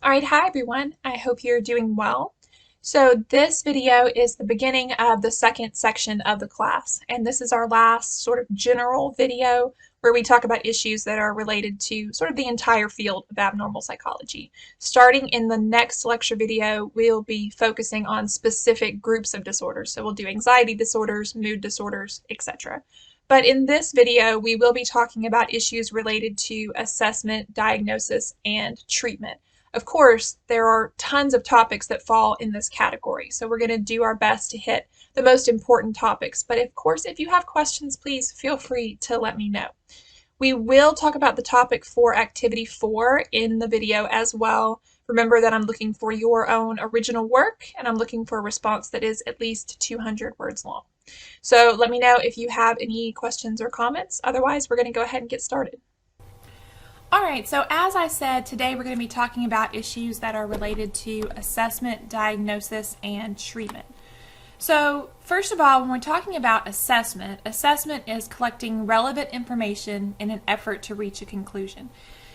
All right, hi everyone. I hope you're doing well. So this video is the beginning of the second section of the class, and this is our last sort of general video where we talk about issues that are related to sort of the entire field of abnormal psychology. Starting in the next lecture video, we'll be focusing on specific groups of disorders. So we'll do anxiety disorders, mood disorders, etc. But in this video, we will be talking about issues related to assessment, diagnosis, and treatment. Of course, there are tons of topics that fall in this category, so we're going to do our best to hit the most important topics. But of course, if you have questions, please feel free to let me know. We will talk about the topic for Activity 4 in the video as well. Remember that I'm looking for your own original work, and I'm looking for a response that is at least 200 words long. So let me know if you have any questions or comments. Otherwise, we're going to go ahead and get started. Alright, so as I said, today we're going to be talking about issues that are related to assessment, diagnosis, and treatment. So first of all, when we're talking about assessment is collecting relevant information in an effort to reach a conclusion.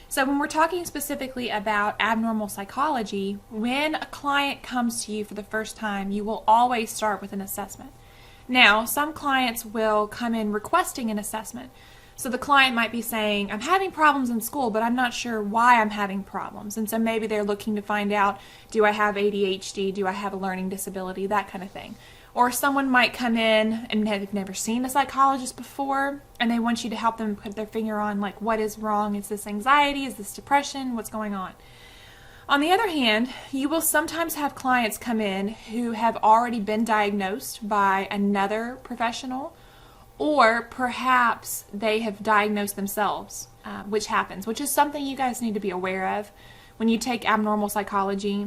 So when we're talking specifically about abnormal psychology, when a client comes to you for the first time, you will always start with an assessment. Now, some clients will come in requesting an assessment. So the client might be saying, I'm having problems in school, but I'm not sure why I'm having problems. And so maybe they're looking to find out, do I have ADHD? Do I have a learning disability? That kind of thing. Or someone might come in and have never seen a psychologist before, and they want you to help them put their finger on, like, what is wrong? Is this anxiety? Is this depression? What's going on? On the other hand, you will sometimes have clients come in who have already been diagnosed by another professional, or perhaps they have diagnosed themselves, which happens, which is something you guys need to be aware of. When you take abnormal psychology,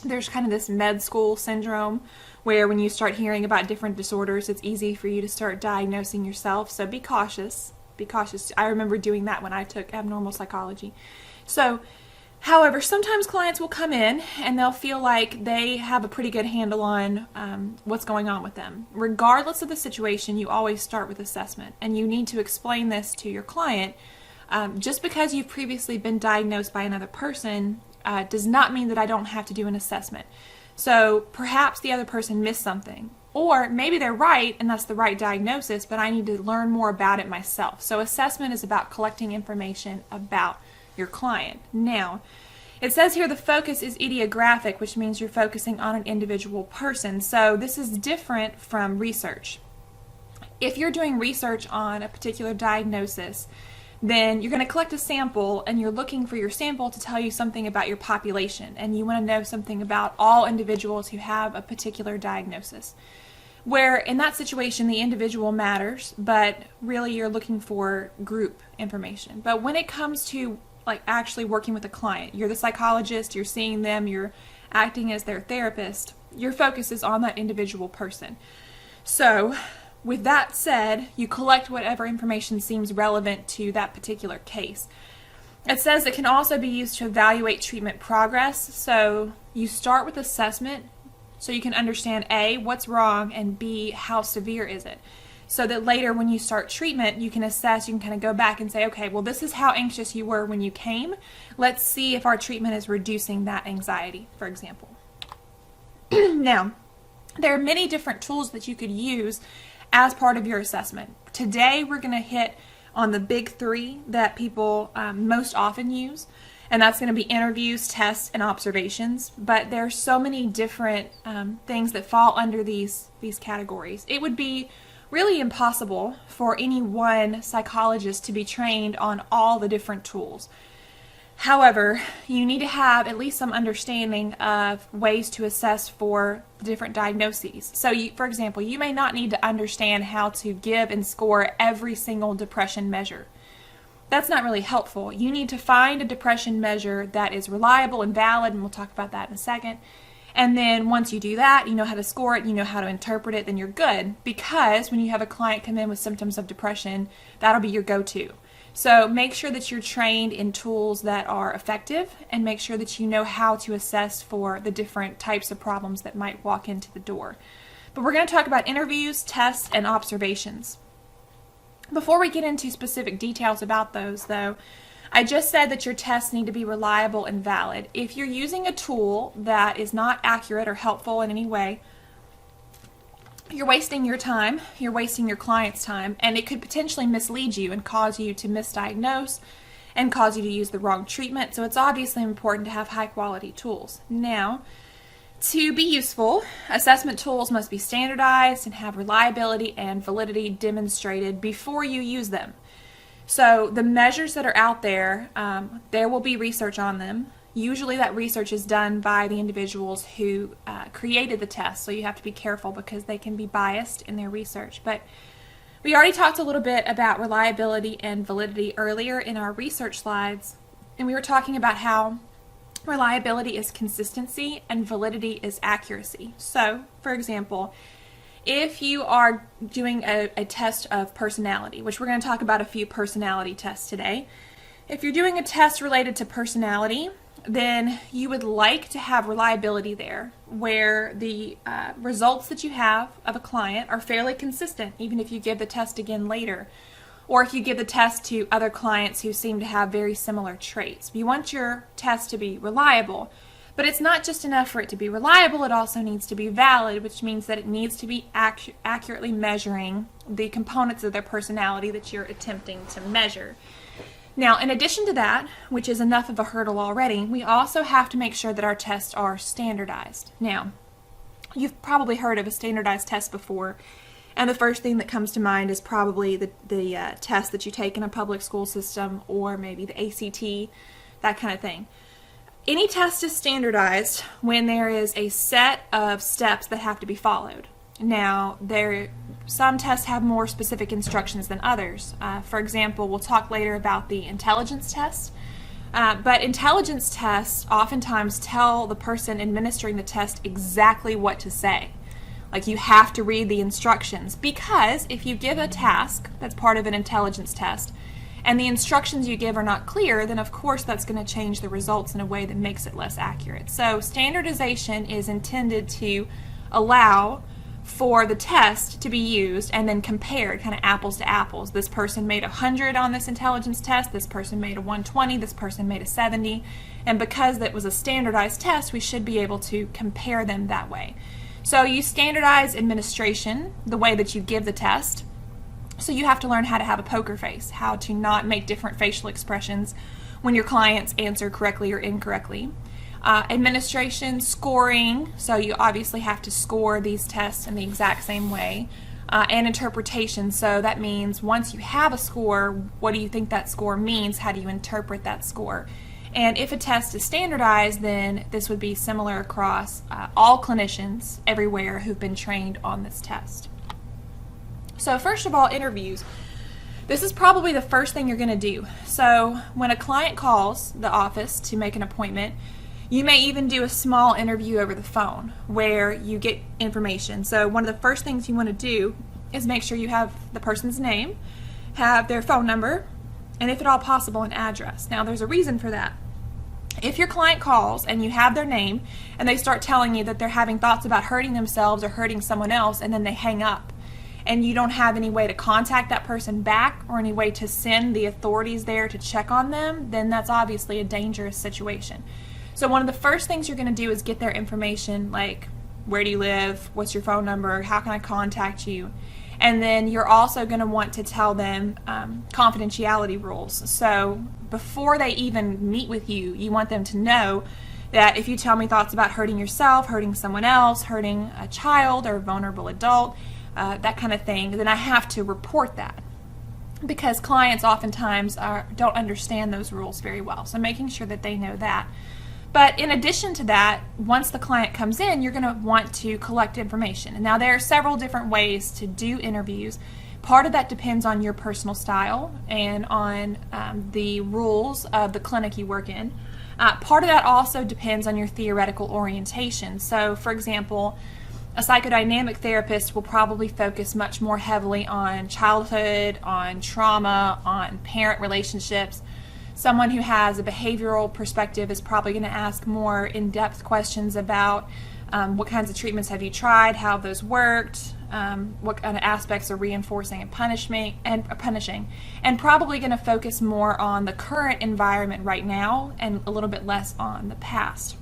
there's kind of this med school syndrome where when you start hearing about different disorders, it's easy for you to start diagnosing yourself. So be cautious. Be cautious. I remember doing that when I took abnormal psychology. So, however, sometimes clients will come in and they'll feel like they have a pretty good handle on what's going on with them. Regardless of the situation, you always start with assessment, and you need to explain this to your client. Just because you've previously been diagnosed by another person does not mean that I don't have to do an assessment. So perhaps the other person missed something, or maybe they're right and that's the right diagnosis, but I need to learn more about it myself. So assessment is about collecting information about your client. Now, it says here the focus is idiographic, which means you're focusing on an individual person. So this is different from research. If you're doing research on a particular diagnosis, then you're going to collect a sample and you're looking for your sample to tell you something about your population, and you want to know something about all individuals who have a particular diagnosis. Where in that situation the individual matters, but really you're looking for group information. But when it comes to like actually working with a client, you're the psychologist, you're seeing them, you're acting as their therapist, your focus is on that individual person. So with that said, you collect whatever information seems relevant to that particular case. It says it can also be used to evaluate treatment progress. So you start with assessment so you can understand A, what's wrong, and B, how severe is it? So that later when you start treatment, you can assess, you can kind of go back and say, okay, well, this is how anxious you were when you came. Let's see if our treatment is reducing that anxiety, for example. Now, there are many different tools that you could use as part of your assessment. Today, we're going to hit on the big three that people most often use, and that's going to be interviews, tests, and observations. But there are so many different things that fall under these categories. It would be really impossible for any one psychologist to be trained on all the different tools. However, you need to have at least some understanding of ways to assess for different diagnoses. So, for example, you may not need to understand how to give and score every single depression measure. That's not really helpful. You need to find a depression measure that is reliable and valid, and we'll talk about that in a second. And then once you do that, you know how to score it, you know how to interpret it, then you're good. Because when you have a client come in with symptoms of depression, that'll be your go-to. So make sure that you're trained in tools that are effective, and make sure that you know how to assess for the different types of problems that might walk into the door. But we're going to talk about interviews, tests, and observations. Before we get into specific details about those, though, I just said that your tests need to be reliable and valid. If you're using a tool that is not accurate or helpful in any way, you're wasting your time, you're wasting your client's time, and it could potentially mislead you and cause you to misdiagnose and cause you to use the wrong treatment. So it's obviously important to have high quality tools. Now, to be useful, assessment tools must be standardized and have reliability and validity demonstrated before you use them. So the measures that are out there, there will be research on them. Usually that research is done by the individuals who created the test, so you have to be careful because they can be biased in their research. But we already talked a little bit about reliability and validity earlier in our research slides, and we were talking about how reliability is consistency and validity is accuracy. So, for example, if you are doing a test of personality, which we're going to talk about a few personality tests today, if you're doing a test related to personality, then you would like to have reliability there, where the results that you have of a client are fairly consistent, even if you give the test again later, or if you give the test to other clients who seem to have very similar traits. You want your test to be reliable, but it's not just enough for it to be reliable, it also needs to be valid, which means that it needs to be accurately measuring the components of their personality that you're attempting to measure. Now, in addition to that, which is enough of a hurdle already, we also have to make sure that our tests are standardized. Now, you've probably heard of a standardized test before, and the first thing that comes to mind is probably the test that you take in a public school system, or maybe the ACT, that kind of thing. Any test is standardized when there is a set of steps that have to be followed. Now, some tests have more specific instructions than others. For example, we'll talk later about the intelligence test. But intelligence tests oftentimes tell the person administering the test exactly what to say. Like, you have to read the instructions, because if you give a task that's part of an intelligence test and the instructions you give are not clear, then of course that's going to change the results in a way that makes it less accurate. So standardization is intended to allow for the test to be used and then compared, kind of apples to apples. This person made 100 on this intelligence test, this person made a 120, this person made a 70, and because that was a standardized test, we should be able to compare them that way. So you standardize administration, the way that you give the test. So you have to learn how to have a poker face, how to not make different facial expressions when your clients answer correctly or incorrectly. Administration, scoring, so you obviously have to score these tests in the exact same way. And interpretation, so that means once you have a score, what do you think that score means? How do you interpret that score? And if a test is standardized, then this would be similar across all clinicians everywhere who've been trained on this test. So first of all, interviews. This is probably the first thing you're going to do. So when a client calls the office to make an appointment, you may even do a small interview over the phone where you get information. So one of the first things you want to do is make sure you have the person's name, have their phone number, and if at all possible, an address. Now, there's a reason for that. If your client calls and you have their name and they start telling you that they're having thoughts about hurting themselves or hurting someone else, and then they hang up, and you don't have any way to contact that person back or any way to send the authorities there to check on them, then that's obviously a dangerous situation. So one of the first things you're going to do is get their information, like where do you live, what's your phone number, how can I contact you, and then you're also going to want to tell them confidentiality rules. So before they even meet with you, you want them to know that if you tell me thoughts about hurting yourself, hurting someone else, hurting a child or a vulnerable adult, that kind of thing, then I have to report that, because clients oftentimes don't understand those rules very well. So making sure that they know that. But in addition to that, once the client comes in, you're going to want to collect information. And now there are several different ways to do interviews. Part of that depends on your personal style and on the rules of the clinic you work in. Part of that also depends on your theoretical orientation. So, for example, a psychodynamic therapist will probably focus much more heavily on childhood, on trauma, on parent relationships. Someone who has a behavioral perspective is probably going to ask more in-depth questions about what kinds of treatments have you tried, how have those worked, what kind of aspects are reinforcing and punishing, and probably going to focus more on the current environment right now and a little bit less on the past.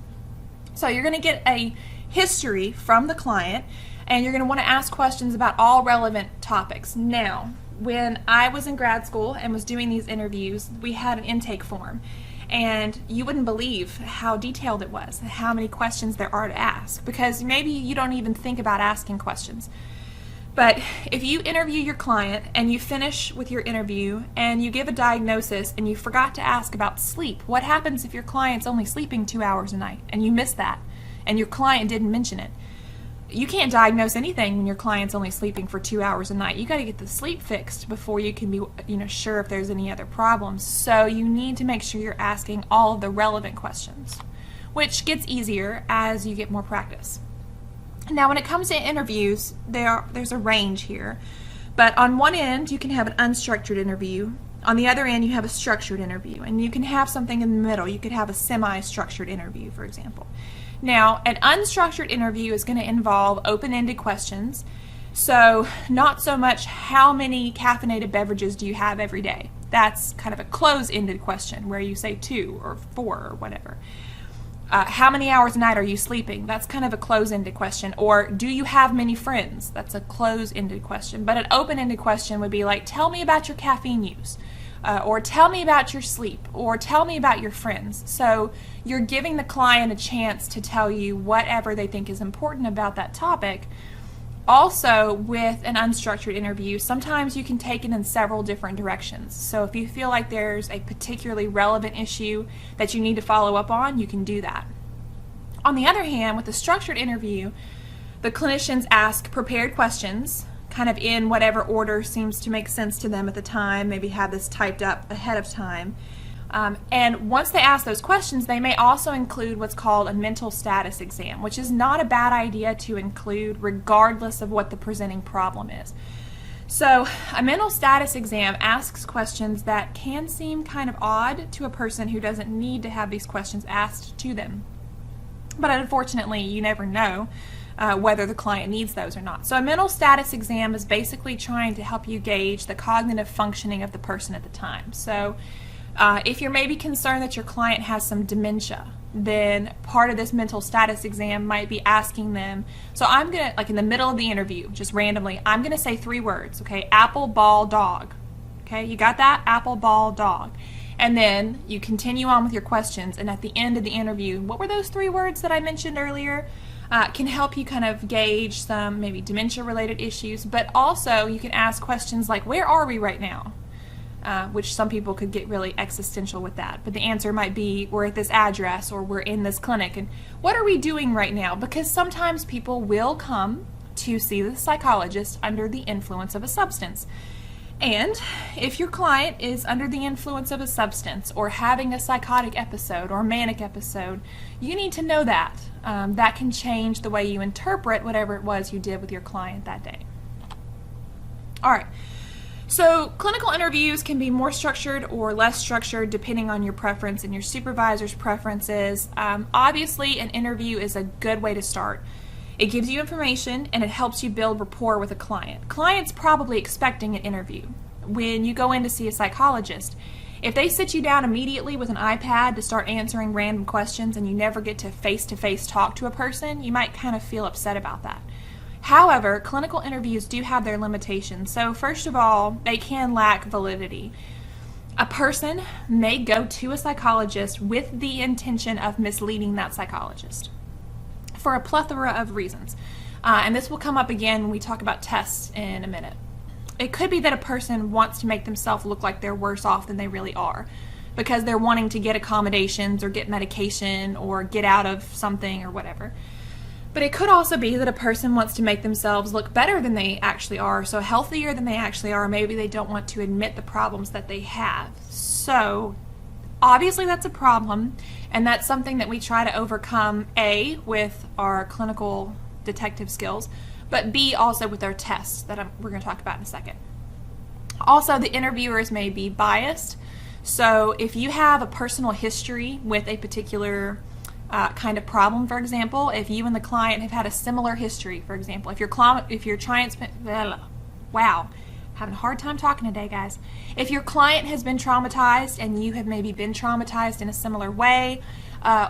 So you're going to get a history from the client, and you're going to want to ask questions about all relevant topics. Now, when I was in grad school and was doing these interviews, we had an intake form, and you wouldn't believe how detailed it was, how many questions there are to ask, because maybe you don't even think about asking questions. But if you interview your client and you finish with your interview and you give a diagnosis and you forgot to ask about sleep, what happens if your client's only sleeping 2 hours a night and you missed that and your client didn't mention it? You can't diagnose anything when your client's only sleeping for 2 hours a night. You got to get the sleep fixed before you can be, sure if there's any other problems. So you need to make sure you're asking all of the relevant questions, which gets easier as you get more practice. Now, when it comes to interviews, there's a range here. But on one end, you can have an unstructured interview. On the other end, you have a structured interview. And you can have something in the middle. You could have a semi-structured interview, for example. Now, an unstructured interview is going to involve open-ended questions. So not so much how many caffeinated beverages do you have every day. That's kind of a closed-ended question where you say 2 or 4 or whatever. How many hours a night are you sleeping? That's kind of a closed-ended question. Or do you have many friends? That's a closed-ended question. But an open-ended question would be like, tell me about your caffeine use. Or tell me about your sleep. Or tell me about your friends. So you're giving the client a chance to tell you whatever they think is important about that topic. Also, with an unstructured interview, sometimes you can take it in several different directions. So if you feel like there's a particularly relevant issue that you need to follow up on, you can do that. On the other hand, with a structured interview, the clinicians ask prepared questions, kind of in whatever order seems to make sense to them at the time, maybe have this typed up ahead of time. And once they ask those questions, they may also include what's called a mental status exam, which is not a bad idea to include regardless of what the presenting problem is. So a mental status exam asks questions that can seem kind of odd to a person who doesn't need to have these questions asked to them. But unfortunately, you never know whether the client needs those or not. So a mental status exam is basically trying to help you gauge the cognitive functioning of the person at the time. So if you're maybe concerned that your client has some dementia, then part of this mental status exam might be asking them, so I'm going to, like in the middle of the interview, just randomly, I'm going to say 3 words, okay? Apple, ball, dog. Okay, you got that? Apple, ball, dog. And then you continue on with your questions, and at the end of the interview, what were those 3 words that I mentioned earlier? Can help you kind of gauge some maybe dementia-related issues, but also you can ask questions like, where are we right now? Which some people could get really existential with that. But the answer might be, we're at this address, or we're in this clinic. And what are we doing right now? Because sometimes people will come to see the psychologist under the influence of a substance. And if your client is under the influence of a substance or having a psychotic episode or manic episode, you need to know that. That can change the way you interpret whatever it was you did with your client that day. All right. So clinical interviews can be more structured or less structured depending on your preference and your supervisor's preferences. Obviously, an interview is a good way to start. It gives you information and it helps you build rapport with a client. Client's probably expecting an interview. When you go in to see a psychologist, if they sit you down immediately with an iPad to start answering random questions and you never get to face-to-face talk to a person, you might kind of feel upset about that. However, clinical interviews do have their limitations. So first of all, they can lack validity. A person may go to a psychologist with the intention of misleading that psychologist for a plethora of reasons. And this will come up again when we talk about tests in a minute. It could be that a person wants to make themselves look like they're worse off than they really are because they're wanting to get accommodations or get medication or get out of something or whatever. But it could also be that a person wants to make themselves look better than they actually are, so healthier than they actually are. Maybe they don't want to admit the problems that they have. So obviously that's a problem, and that's something that we try to overcome, A, with our clinical detective skills, but B, also with our tests that we're going to talk about in a second. Also, the interviewers may be biased. So if you have a personal history with a particular kind of problem. For example, if you and the client have had a similar history, for example, if your client's been, wow, having a hard time talking today, guys. If your client has been traumatized and you have maybe been traumatized in a similar way,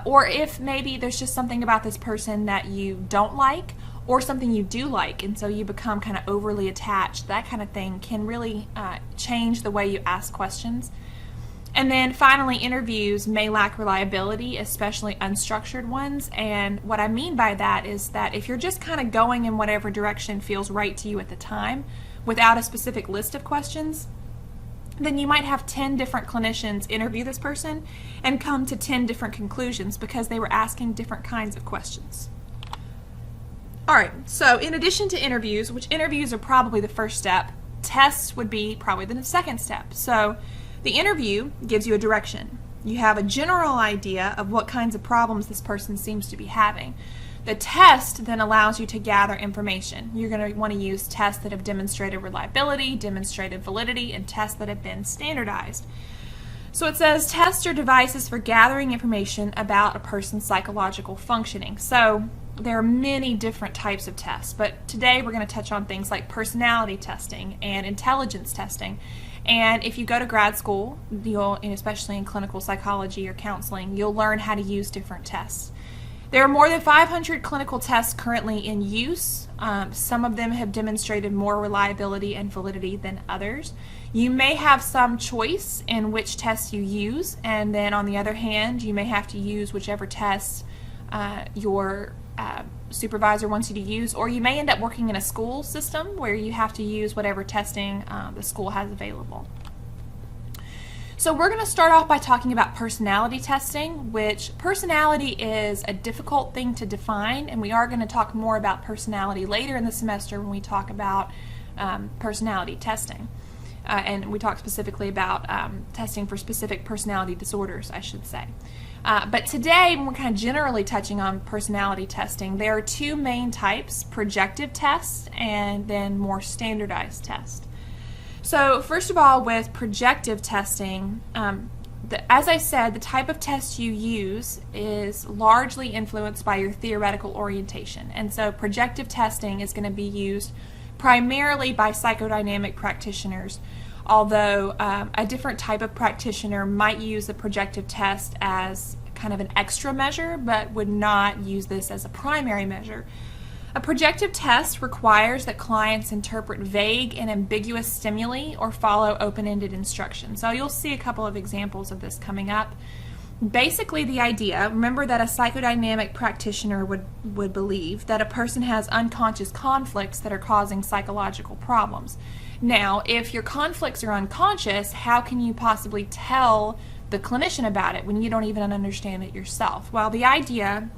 or if maybe there's just something about this person that you don't like, or something you do like, and so you become kind of overly attached, that kind of thing can really change the way you ask questions. And then finally, interviews may lack reliability, especially unstructured ones. And what I mean by that is that if you're just kind of going in whatever direction feels right to you at the time, without a specific list of questions, then you might have 10 different clinicians interview this person and come to 10 different conclusions because they were asking different kinds of questions. All right, so in addition to interviews, which interviews are probably the first step, tests would be probably the second step. So the interview gives you a direction. You have a general idea of what kinds of problems this person seems to be having. The test then allows you to gather information. You're going to want to use tests that have demonstrated reliability, demonstrated validity, and tests that have been standardized. So it says tests are devices for gathering information about a person's psychological functioning. So there are many different types of tests, but today we're going to touch on things like personality testing and intelligence testing. And if you go to grad school, and especially in clinical psychology or counseling, you'll learn how to use different tests. There are more than 500 clinical tests currently in use. Some of them have demonstrated more reliability and validity than others. You may have some choice in which tests you use, and then on the other hand, you may have to use whichever tests your supervisor wants you to use, or you may end up working in a school system where you have to use whatever testing the school has available. So we're going to start off by talking about personality testing, which personality is a difficult thing to define, and we are going to talk more about personality later in the semester when we talk about personality testing. And we talk specifically about testing for specific personality disorders, I should say. But today, when we're kind of generally touching on personality testing, there are two main types: projective tests and then more standardized tests. So first of all, with projective testing, as I said, the type of test you use is largely influenced by your theoretical orientation. And so projective testing is going to be used primarily by psychodynamic practitioners, although a different type of practitioner might use the projective test as kind of an extra measure, but would not use this as a primary measure. A projective test requires that clients interpret vague and ambiguous stimuli or follow open-ended instructions. So you'll see a couple of examples of this coming up. Basically, the idea, remember that a psychodynamic practitioner would believe that a person has unconscious conflicts that are causing psychological problems. Now, if your conflicts are unconscious, how can you possibly tell the clinician about it when you don't even understand it yourself? Well, the idea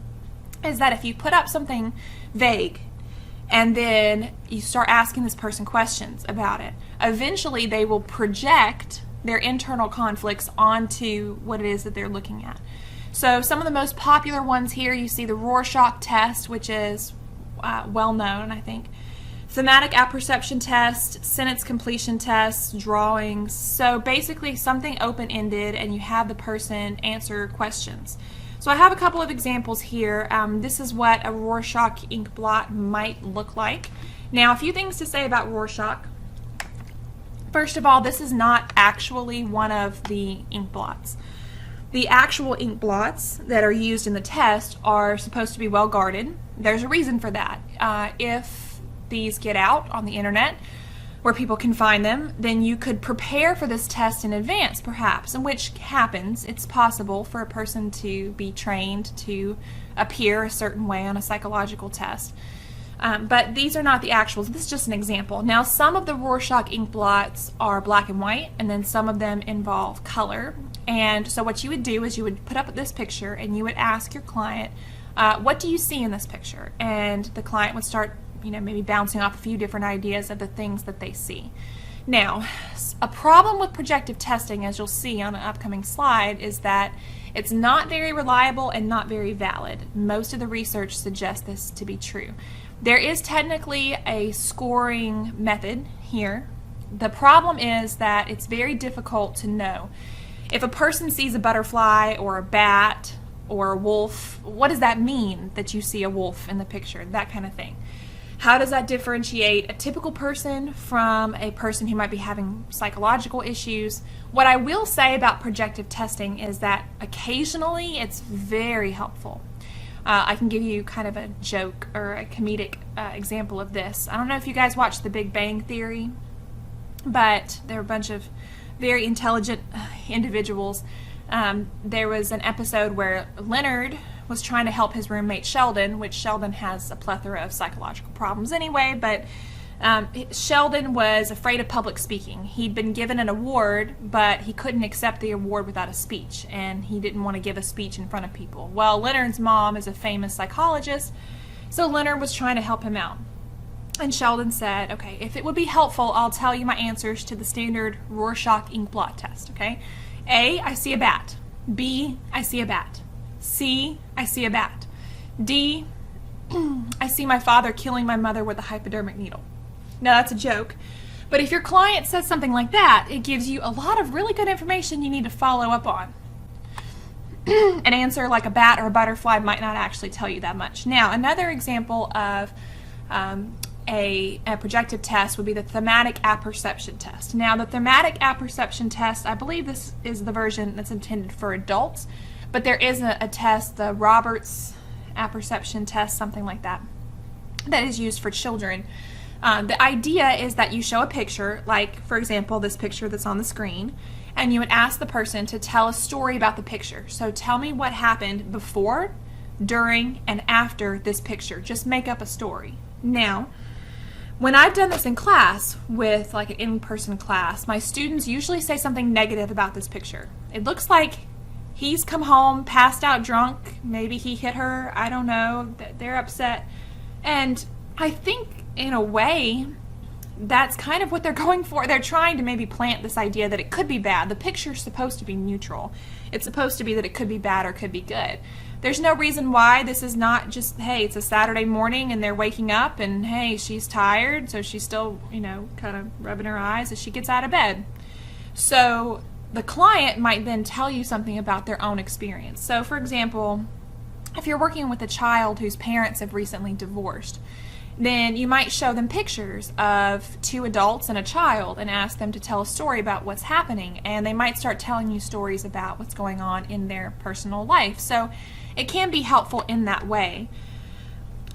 is that if you put up something vague and then you start asking this person questions about it, eventually they will project their internal conflicts onto what it is that they're looking at. So some of the most popular ones here, you see the Rorschach test, which is well known, I think. Thematic apperception test, sentence completion test, drawings. So basically something open-ended, and you have the person answer questions. So I have a couple of examples here. This is what a Rorschach ink blot might look like. Now, a few things to say about Rorschach. First of all, this is not actually one of the ink blots. The actual ink blots that are used in the test are supposed to be well guarded. There's a reason for that. If these get out on the internet where people can find them, then you could prepare for this test in advance, perhaps, and which happens. It's possible for a person to be trained to appear a certain way on a psychological test. But these are not the actuals. This is just an example. Now, some of the Rorschach ink blots are black and white, and then some of them involve color. And so what you would do is you would put up this picture and you would ask your client, what do you see in this picture? And the client would start maybe bouncing off a few different ideas of the things that they see. Now, a problem with projective testing, as you'll see on an upcoming slide, is that it's not very reliable and not very valid. Most of the research suggests this to be true. There is technically a scoring method here. The problem is that it's very difficult to know. If a person sees a butterfly or a bat or a wolf. What does that mean that you see a wolf in the picture? That kind of thing. How does that differentiate a typical person from a person who might be having psychological issues? What I will say about projective testing is that occasionally it's very helpful. I can give you kind of a joke or a comedic example of this. I don't know if you guys watch The Big Bang Theory, but they're a bunch of very intelligent individuals. There was an episode where Leonard was trying to help his roommate Sheldon, which Sheldon has a plethora of psychological problems anyway, but Sheldon was afraid of public speaking. He'd been given an award, but he couldn't accept the award without a speech, and he didn't want to give a speech in front of people. Well, Leonard's mom is a famous psychologist, so Leonard was trying to help him out. And Sheldon said, okay, if it would be helpful, I'll tell you my answers to the standard Rorschach ink blot test, okay? A, I see a bat. B, I see a bat. C, I see a bat. D, I see my father killing my mother with a hypodermic needle. Now that's a joke, but if your client says something like that, it gives you a lot of really good information you need to follow up on. An answer like a bat or a butterfly might not actually tell you that much. Now, another example of a projective test would be the thematic apperception test. Now, the thematic apperception test, I believe this is the version that's intended for adults, but there is a test, the Roberts apperception test, something like that, that is used for children. The idea is that you show a picture, like, for example, this picture that's on the screen, and you would ask the person to tell a story about the picture. So tell me what happened before, during, and after this picture. Just make up a story. Now, when I've done this in class with like an in-person class, my students usually say something negative about this picture. It looks like he's come home, passed out drunk, maybe he hit her, I don't know, they're upset. And I think in a way, that's kind of what they're going for. They're trying to maybe plant this idea that it could be bad. The picture's supposed to be neutral. It's supposed to be that it could be bad or could be good. There's no reason why this is not just, hey, it's a Saturday morning and they're waking up and, hey, she's tired, so she's still, kind of rubbing her eyes as she gets out of bed. So the client might then tell you something about their own experience. So, for example, if you're working with a child whose parents have recently divorced, then you might show them pictures of two adults and a child and ask them to tell a story about what's happening, and they might start telling you stories about what's going on in their personal life. So it can be helpful in that way.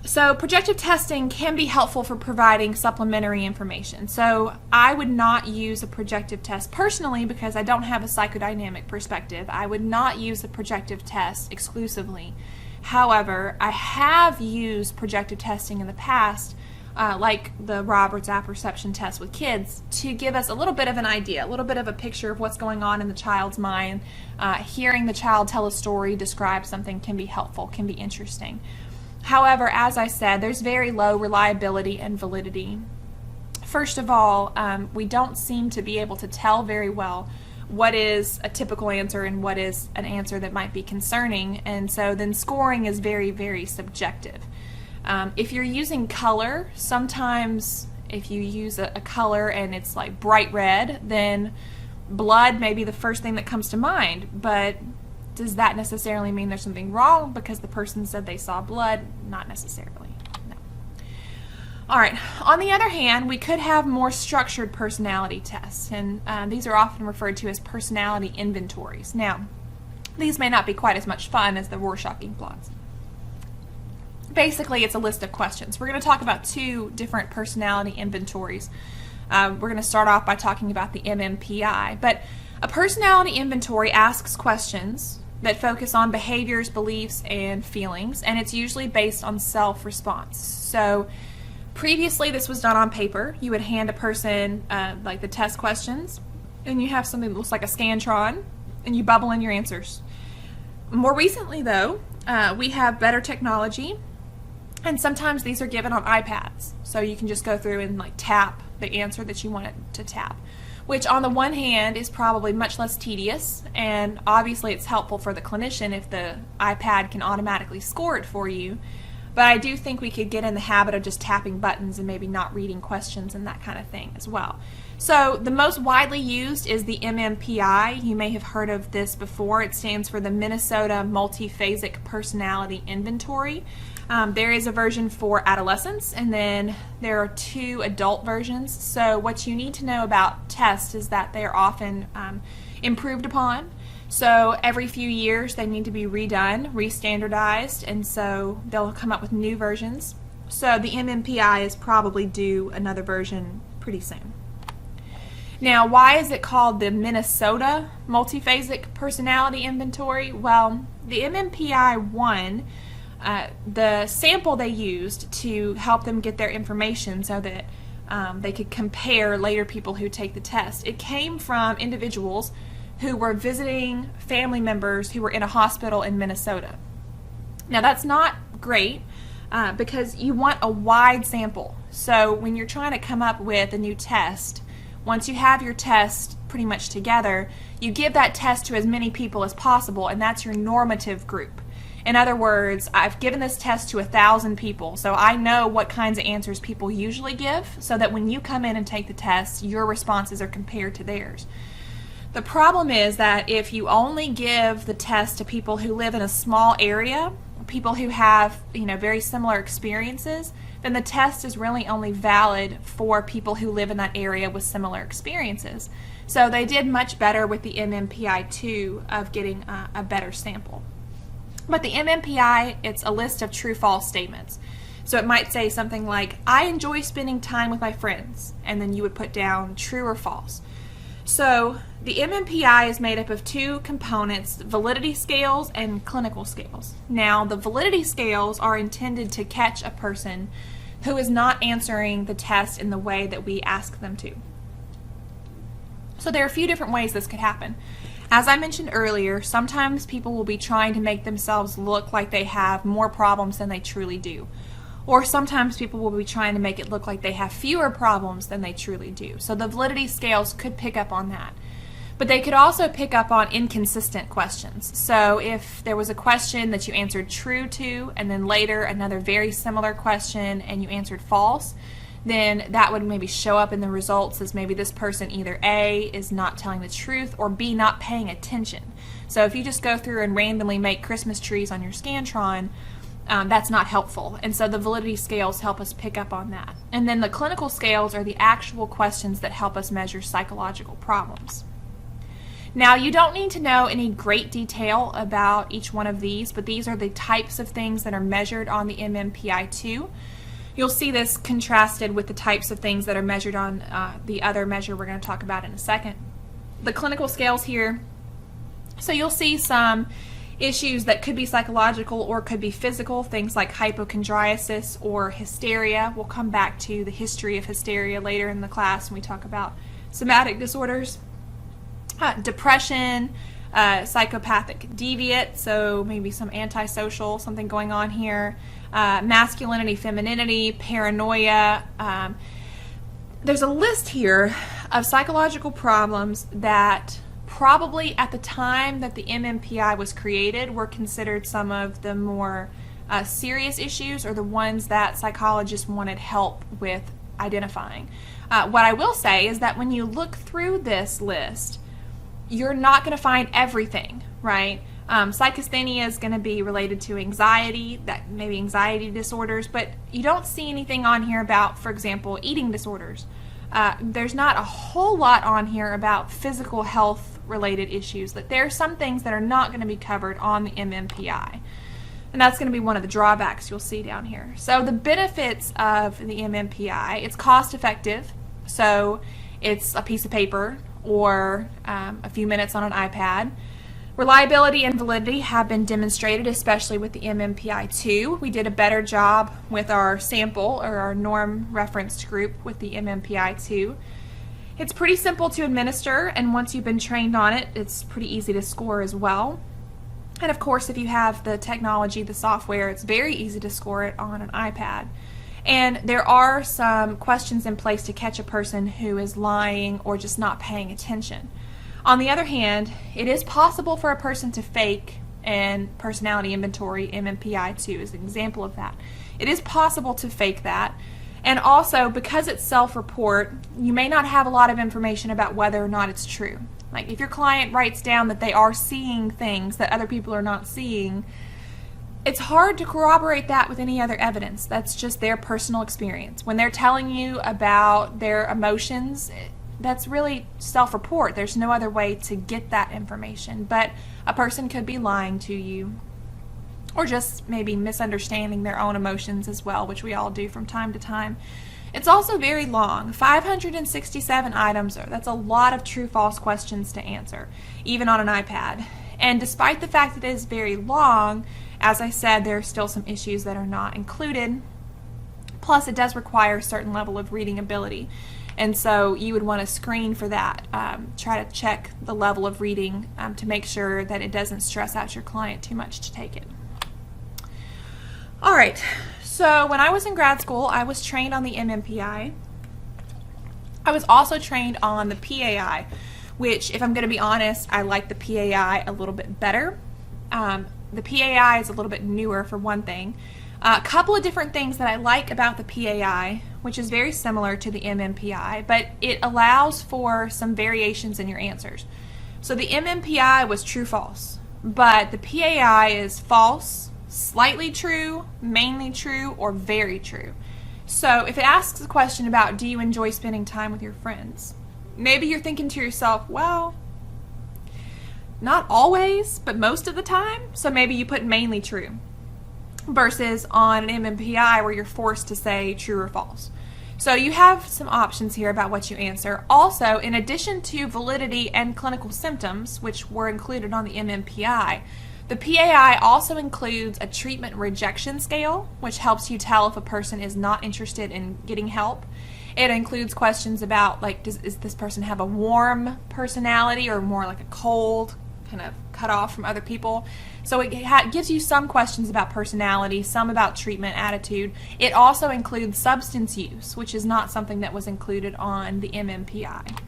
So projective testing can be helpful for providing supplementary information. So I would not use a projective test personally because I don't have a psychodynamic perspective. I would not use a projective test exclusively. However, I have used projective testing in the past, like the Roberts apperception test with kids, to give us a little bit of an idea, a little bit of a picture of what's going on in the child's mind. Hearing the child tell a story, describe something can be helpful, can be interesting. However, as I said, there's very low reliability and validity. First of all, we don't seem to be able to tell very well what is a typical answer and what is an answer that might be concerning, and so then scoring is very, very subjective. If you're using color, sometimes if you use a color and it's like bright red, then blood may be the first thing that comes to mind, but does that necessarily mean there's something wrong because the person said they saw blood? Not necessarily. No. All right. On the other hand, we could have more structured personality tests, and these are often referred to as personality inventories. Now, these may not be quite as much fun as the Rorschach ink blots. Basically, it's a list of questions. We're going to talk about two different personality inventories. We're going to start off by talking about the MMPI, but a personality inventory asks questions that focus on behaviors, beliefs, and feelings, and it's usually based on self-response. So previously this was done on paper. You would hand a person like the test questions, and you have something that looks like a Scantron, and you bubble in your answers. More recently, though, we have better technology, and sometimes these are given on iPads, so you can just go through and like tap the answer that you want it to tap, which on the one hand is probably much less tedious, and obviously it's helpful for the clinician if the iPad can automatically score it for you. But I do think we could get in the habit of just tapping buttons and maybe not reading questions and that kind of thing as well. So the most widely used is the MMPI. You may have heard of this before. It stands for the Minnesota Multiphasic Personality Inventory. There is a version for adolescents, and then there are 2 adult versions. So what you need to know about tests is that they are often improved upon. So every few years they need to be redone, re-standardized, and so they'll come up with new versions. So the MMPI is probably due another version pretty soon. Now, why is it called the Minnesota Multiphasic Personality Inventory? Well, the MMPI-1, the sample they used to help them get their information so that they could compare later people who take the test, it came from individuals who were visiting family members who were in a hospital in Minnesota. Now, that's not great because you want a wide sample. So when you're trying to come up with a new test, once you have your test pretty much together, you give that test to as many people as possible, and that's your normative group. In other words, I've given this test to 1,000 people, so I know what kinds of answers people usually give, so that when you come in and take the test, your responses are compared to theirs. The problem is that if you only give the test to people who live in a small area, people who have, very similar experiences, then the test is really only valid for people who live in that area with similar experiences. So they did much better with the MMPI-2 of getting a better sample. But the MMPI, it's a list of true-false statements. So it might say something like, I enjoy spending time with my friends, and then you would put down true or false. So the MMPI is made up of 2 components, validity scales and clinical scales. Now, the validity scales are intended to catch a person who is not answering the test in the way that we ask them to. So there are a few different ways this could happen. As I mentioned earlier, sometimes people will be trying to make themselves look like they have more problems than they truly do. Or sometimes people will be trying to make it look like they have fewer problems than they truly do. So the validity scales could pick up on that. But they could also pick up on inconsistent questions. So if there was a question that you answered true to, and then later another very similar question and you answered false, then that would maybe show up in the results as maybe this person either A, is not telling the truth, or B, not paying attention. So if you just go through and randomly make Christmas trees on your Scantron, that's not helpful. And so the validity scales help us pick up on that. And then the clinical scales are the actual questions that help us measure psychological problems. Now, you don't need to know any great detail about each one of these, but these are the types of things that are measured on the MMPI-2. You'll see this contrasted with the types of things that are measured on the other measure we're going to talk about in a second. The clinical scales here, so you'll see some issues that could be psychological or could be physical, things like hypochondriasis or hysteria. We'll come back to the history of hysteria later in the class when we talk about somatic disorders. Depression, psychopathic deviant, so maybe some antisocial, something going on here. Masculinity, femininity, paranoia. There's a list here of psychological problems that probably at the time that the MMPI was created were considered some of the more serious issues, or the ones that psychologists wanted help with identifying. What I will say is that when you look through this list, you're not going to find everything, right? Psychasthenia is going to be related to anxiety, that maybe anxiety disorders, but you don't see anything on here about, for example, eating disorders. There's not a whole lot on here about physical health related issues. That there are some things that are not going to be covered on the MMPI. And that's going to be one of the drawbacks you'll see down here. So the benefits of the MMPI, it's cost effective. So it's a piece of paper or a few minutes on an iPad. Reliability and validity have been demonstrated, especially with the MMPI-2. We did a better job with our sample, or our norm referenced group, with the MMPI-2. It's pretty simple to administer, and once you've been trained on it, it's pretty easy to score as well. And of course, if you have the technology, the software, it's very easy to score it on an iPad. And there are some questions in place to catch a person who is lying or just not paying attention. On the other hand, it is possible for a person to fake and personality inventory, MMPI-2, is an example of that. It is possible to fake that. And also, because it's self-report, you may not have a lot of information about whether or not it's true. Like if your client writes down that they are seeing things that other people are not seeing, it's hard to corroborate that with any other evidence. That's just their personal experience. When they're telling you about their emotions, that's really self-report. There's no other way to get that information. But a person could be lying to you, or just maybe misunderstanding their own emotions as well, which we all do from time to time. It's also very long. 567 items. That's a lot of true-false questions to answer, even on an iPad. And despite the fact that it is very long, as I said, there are still some issues that are not included. Plus, it does require a certain level of reading ability. And so you would want to screen for that. Try to check the level of reading to make sure that it doesn't stress out your client too much to take it. All right, so when I was in grad school, I was trained on the MMPI. I was also trained on the PAI, which, if I'm going to be honest, I like the PAI a little bit better. The PAI is a little bit newer, for one thing. A couple of different things that I like about the PAI, which is very similar to the MMPI, but it allows for some variations in your answers. So the MMPI was true-false, but the PAI is false, slightly true, mainly true, or very true. So if it asks a question about, do you enjoy spending time with your friends? Maybe you're thinking to yourself, well, not always, but most of the time. So maybe you put mainly true. Versus on an MMPI where you're forced to say true or false. So you have some options here about what you answer. Also, in addition to validity and clinical symptoms, which were included on the MMPI, the PAI also includes a treatment rejection scale, which helps you tell if a person is not interested in getting help. It includes questions about, like, does this person have a warm personality or more like a cold, kind of cut off from other people? So it gives you some questions about personality, some about treatment attitude. It also includes substance use, which is not something that was included on the MMPI.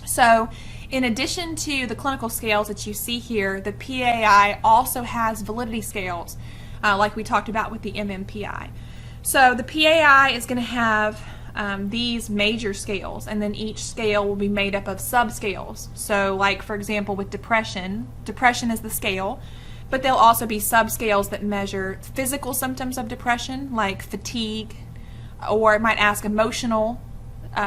So in addition to the clinical scales that you see here, the PAI also has validity scales, like we talked about with the MMPI. So the PAI is going to have these major scales, and then each scale will be made up of subscales. So like, for example, with depression is the scale, but there'll also be subscales that measure physical symptoms of depression, like fatigue, or it might ask emotional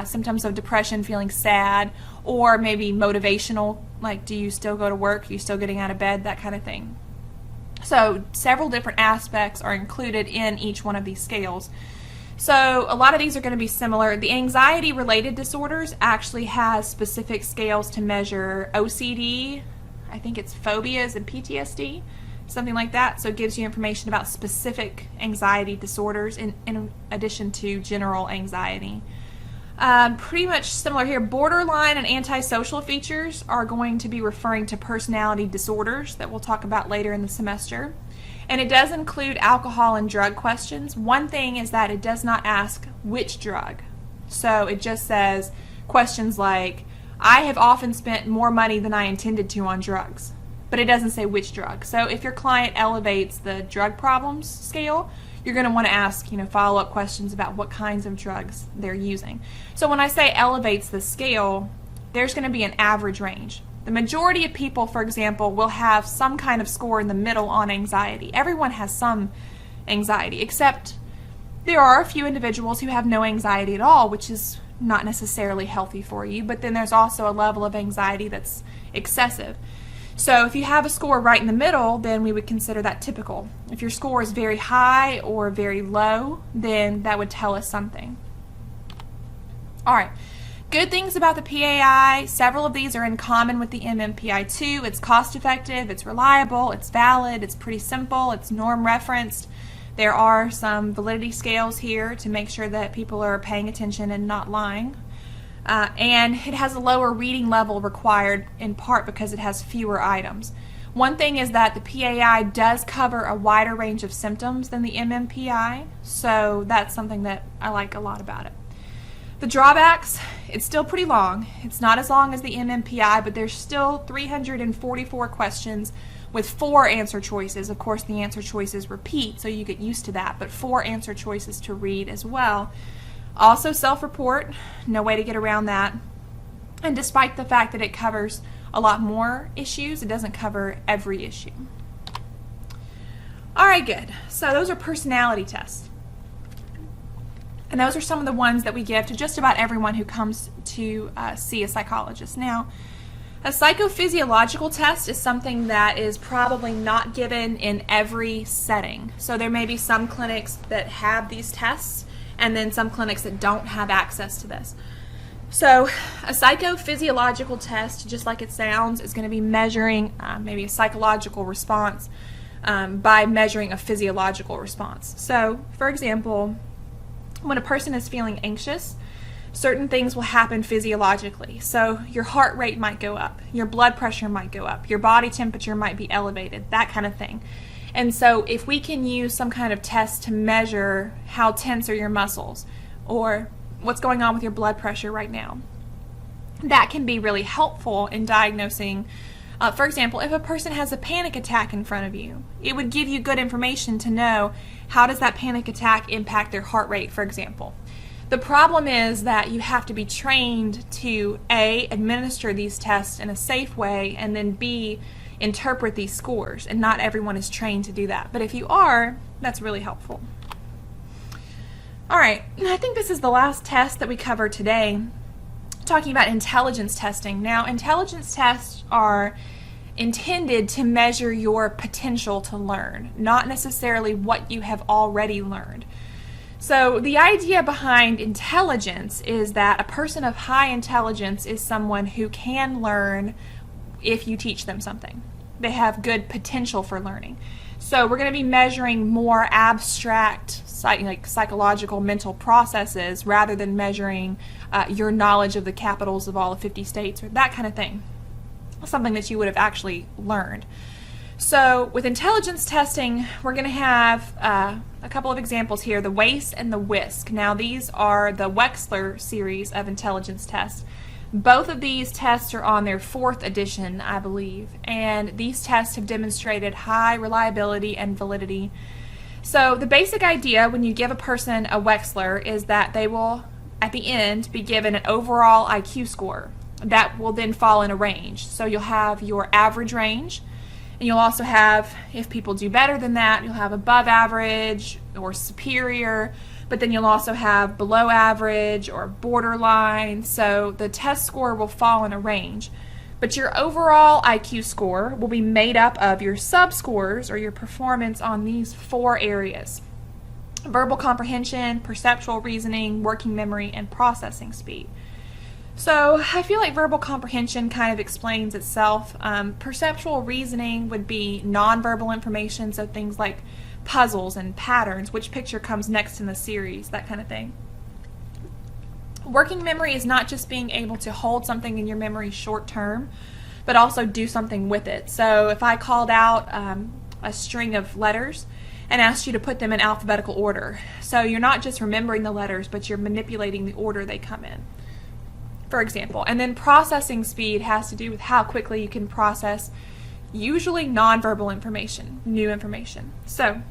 symptoms of depression, feeling sad, or maybe motivational, like do you still go to work, are you still getting out of bed, that kind of thing. So several different aspects are included in each one of these scales. So a lot of these are going to be similar. The anxiety-related disorders actually has specific scales to measure OCD, I think it's phobias and PTSD, something like that. So it gives you information about specific anxiety disorders in addition to general anxiety. Pretty much similar here. Borderline and antisocial features are going to be referring to personality disorders that we'll talk about later in the semester. And it does include alcohol and drug questions. One thing is that it does not ask which drug. So it just says questions like, I have often spent more money than I intended to on drugs. But it doesn't say which drug. So if your client elevates the drug problems scale, you're going to want to ask, follow-up questions about what kinds of drugs they're using. So when I say elevates the scale, there's going to be an average range. The majority of people, for example, will have some kind of score in the middle on anxiety. Everyone has some anxiety, except there are a few individuals who have no anxiety at all, which is not necessarily healthy for you, but then there's also a level of anxiety that's excessive. So if you have a score right in the middle, then we would consider that typical. If your score is very high or very low, then that would tell us something. All right. Good things about the PAI, several of these are in common with the MMPI too. It's cost effective, it's reliable, it's valid, it's pretty simple, it's norm referenced. There are some validity scales here to make sure that people are paying attention and not lying. And it has a lower reading level required in part because it has fewer items. One thing is that the PAI does cover a wider range of symptoms than the MMPI, so that's something that I like a lot about it. The drawbacks, it's still pretty long. It's not as long as the MMPI, but there's still 344 questions with 4 answer choices. Of course, the answer choices repeat, so you get used to that, but 4 answer choices to read as well. Also self-report, no way to get around that. And despite the fact that it covers a lot more issues, it doesn't cover every issue. All right, good. So those are personality tests. And those are some of the ones that we give to just about everyone who comes to see a psychologist. Now, a psychophysiological test is something that is probably not given in every setting. So there may be some clinics that have these tests and then some clinics that don't have access to this. So a psychophysiological test, just like it sounds, is going to be measuring maybe a psychological response by measuring a physiological response. So, for example, when a person is feeling anxious, certain things will happen physiologically. So your heart rate might go up, your blood pressure might go up, your body temperature might be elevated, that kind of thing. And so if we can use some kind of test to measure how tense are your muscles or what's going on with your blood pressure right now, that can be really helpful in diagnosing. For example, if a person has a panic attack in front of you, it would give you good information to know how does that panic attack impact their heart rate, for example. The problem is that you have to be trained to A, administer these tests in a safe way, and then B, interpret these scores, and not everyone is trained to do that. But if you are, that's really helpful. All right, I think this is the last test that we cover today, talking about intelligence testing. Now, intelligence tests are intended to measure your potential to learn, not necessarily what you have already learned. So the idea behind intelligence is that a person of high intelligence is someone who can learn if you teach them something. They have good potential for learning. So we're going to be measuring more abstract psychological mental processes rather than measuring your knowledge of the capitals of all the 50 states or that kind of thing, something that you would have actually learned. So with intelligence testing, we're going to have a couple of examples here, the WAIS and the WISC. Now these are the Wechsler series of intelligence tests. Both of these tests are on their 4th edition, I believe, and these tests have demonstrated high reliability and validity. So the basic idea when you give a person a Wechsler is that they will, at the end, be given an overall IQ score that will then fall in a range. So you'll have your average range, and you'll also have, if people do better than that, you'll have above average or superior, but then you'll also have below average or borderline. So the test score will fall in a range. But your overall IQ score will be made up of your subscores or your performance on these 4 areas: verbal comprehension, perceptual reasoning, working memory, and processing speed. So I feel like verbal comprehension kind of explains itself. Perceptual reasoning would be nonverbal information, so things like puzzles and patterns, which picture comes next in the series, that kind of thing. Working memory is not just being able to hold something in your memory short term, but also do something with it. So if I called out a string of letters and asked you to put them in alphabetical order, so you're not just remembering the letters, but you're manipulating the order they come in, for example. And then processing speed has to do with how quickly you can process usually nonverbal information, new information. So